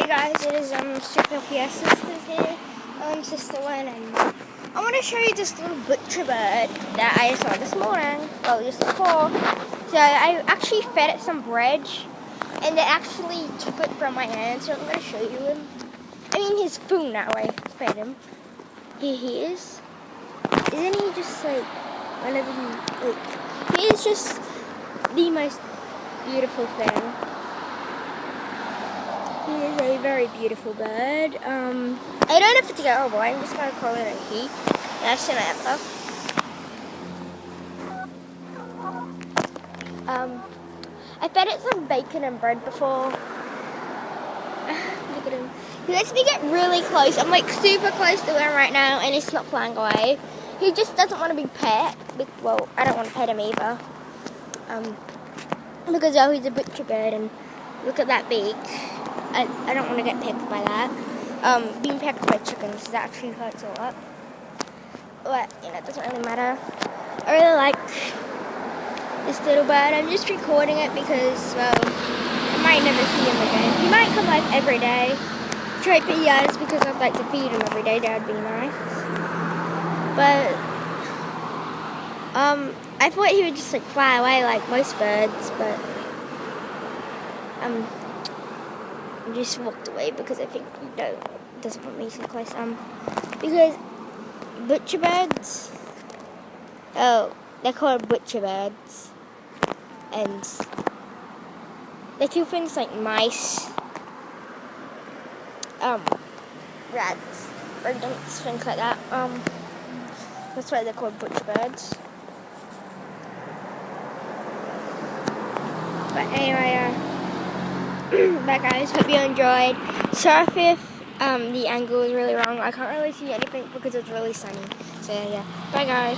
guys, it is Super PS Sisters here, Sister Lynn, and I want to show you this little butcher bird that I saw this morning, well just before. So I actually fed it some bread, and it actually took it from my hand, so I'm going to show you him. I mean his spoon that way, fed him. Here he is. Isn't he just like, whenever he is just the most beautiful thing. He is a very beautiful bird. I don't know if it's a girl or boy. I'm just going to call it a he. That's an apple. I fed it some bacon and bread before. Look at him. He lets me get really close. I'm like super close to him right now, and he's not flying away. He just doesn't want to be pet. Well, I don't want to pet him either. Because he's a butcher bird, and look at that beak. I don't want to get pecked by that. Being pecked by chickens actually hurts a lot. But, it doesn't really matter. I really like this little bird. I'm just recording it because, well, I might never see him again. He might come like every day. Try videos because I'd like to feed him every day. That would be nice. But, I thought he would just like fly away like most birds, but, I just walked away because I think he doesn't want me so close. Because butcher birds, they're called butcher birds, and they kill things like mice, rats, rodents, things like that. That's why they're called butcher birds. But anyway, bye guys, hope you enjoyed. Sorry if the angle is really wrong. I can't really see anything because it's really sunny. So yeah, bye guys.